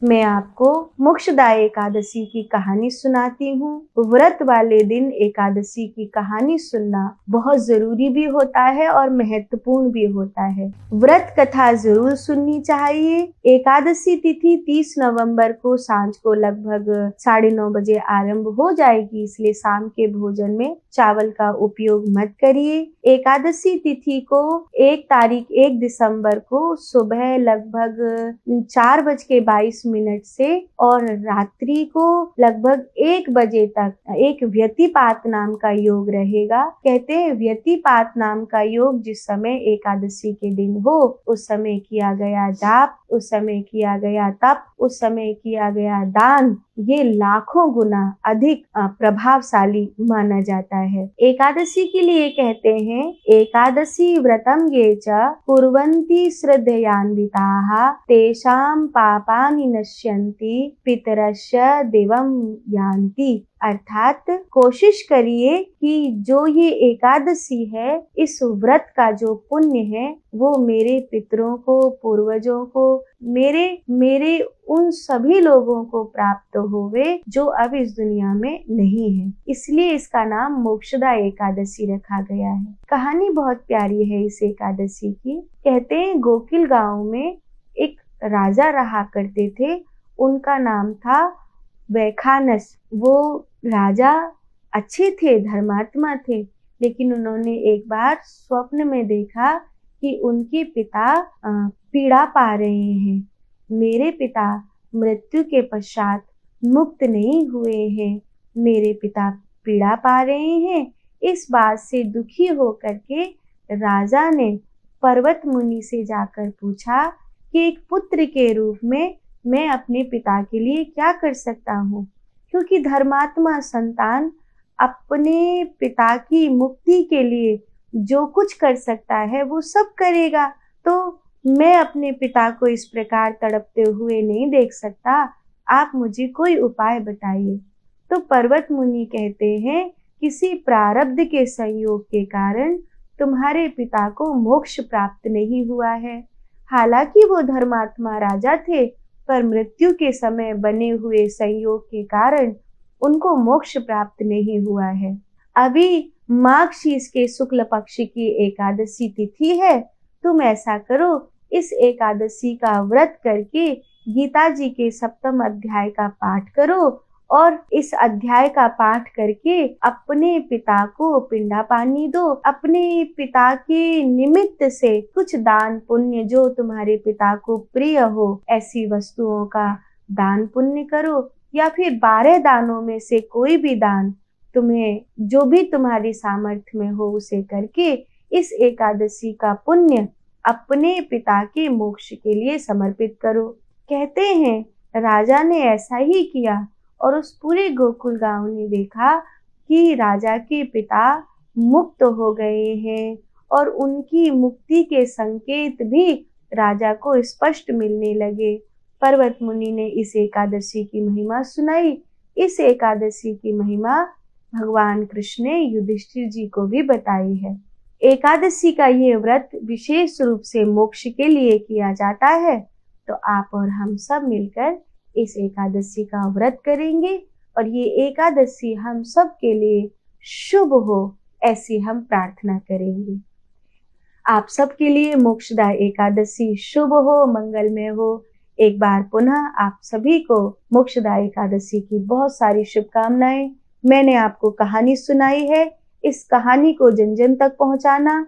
मैं आपको मोक्षदा एकादशी की कहानी सुनाती हूँ। व्रत वाले दिन एकादशी की कहानी सुनना बहुत जरूरी भी होता है और महत्वपूर्ण भी होता है। व्रत कथा जरूर सुननी चाहिए। एकादशी तिथि 30 नवंबर को सांझ को लगभग 9:30 बजे आरंभ हो जाएगी, इसलिए शाम के भोजन में चावल का उपयोग मत करिए। एकादशी तिथि को 1 दिसंबर को सुबह लगभग 4:22 से और रात्रि को लगभग 1 बजे तक एक व्यतिपात नाम का योग रहेगा। कहते हैं व्यतिपात नाम का योग जिस समय एकादशी के दिन हो, उस समय किया गया जाप, उस समय किया गया तप, उस समय किया गया दान, ये लाखों गुना अधिक प्रभावशाली माना जाता है। एकादशी के लिए कहते हैं एकादशी व्रतम ये च कुर्वन्ति श्रद्धयान्विताः तेषां पापानि नश्यन्ति पितरस्य देवं यान्ति। अर्थात कोशिश करिए कि जो ये एकादशी है, इस व्रत का जो पुण्य है वो मेरे पितरों को, पूर्वजों को, मेरे उन सभी लोगों को प्राप्त होवे जो अब इस दुनिया में नहीं है। इसलिए इसका नाम मोक्षदा एकादशी रखा गया है। कहानी बहुत प्यारी है इस एकादशी की। कहते हैं गोकुल गांव में एक राजा रहा करते थे, उनका नाम था वैखानस। वो राजा अच्छे थे, धर्मात्मा थे, लेकिन उन्होंने एक बार स्वप्न में देखा कि उनके पिता पीड़ा पा रहे हैं। मेरे पिता मृत्यु के पश्चात मुक्त नहीं हुए हैं, मेरे पिता पीड़ा पा रहे हैं। इस बात से दुखी होकर के राजा ने पर्वत मुनि से जाकर पूछा कि एक पुत्र के रूप में मैं अपने पिता के लिए क्या कर सकता हूँ, क्योंकि धर्मात्मा संतान अपने पिता की मुक्ति के लिए जो कुछ कर सकता है वो सब करेगा, तो मैं अपने पिता को इस प्रकार तड़पते हुए नहीं देख सकता। आप मुझे कोई उपाय बताइए। तो पर्वत मुनि कहते हैं किसी प्रारब्ध के संयोग के कारण तुम्हारे पिता को मोक्ष प्राप्त नहीं हुआ है। हालांकि वो धर्मात्मा राजा थे, पर मृत्यु के समय बने हुए संयोग के कारण उनको मोक्ष प्राप्त नहीं हुआ है। अभी माघ शीस के शुक्ल पक्ष की एकादशी तिथि है। तुम ऐसा करो, इस एकादशी का व्रत करके गीता जी के 7वें अध्याय का पाठ करो और इस अध्याय का पाठ करके अपने पिता को पिंडा पानी दो। अपने पिता के निमित्त से कुछ दान पुण्य जो तुम्हारे पिता को प्रिय हो, ऐसी वस्तुओं का दान पुण्य करो, या फिर 12 दानों में से कोई भी दान तुम्हें जो भी तुम्हारी सामर्थ्य में हो उसे करके इस एकादशी का पुण्य अपने पिता के मोक्ष के लिए समर्पित करो। कहते हैं राजा ने ऐसा ही किया और उस पूरे गोकुल गांव ने देखा कि राजा के पिता मुक्त हो गए हैं और उनकी मुक्ति के संकेत भी राजा को स्पष्ट मिलने लगे। पर्वत मुनि ने इस एकादशी की महिमा सुनाई। इस एकादशी की महिमा भगवान कृष्ण ने युधिष्ठिर जी को भी बताई है। एकादशी का ये व्रत विशेष रूप से मोक्ष के लिए किया जाता है, तो आप और हम सब मिलकर इस एकादशी का व्रत करेंगे और ये एकादशी हम सब के लिए शुभ हो, ऐसी हम प्रार्थना करेंगे। आप सबके लिए मोक्षदा एकादशी शुभ हो, मंगलमय हो। एक बार पुनः आप सभी को मोक्षदा एकादशी की बहुत सारी शुभकामनाएं। मैंने आपको कहानी सुनाई है, इस कहानी को जन जन तक पहुंचाना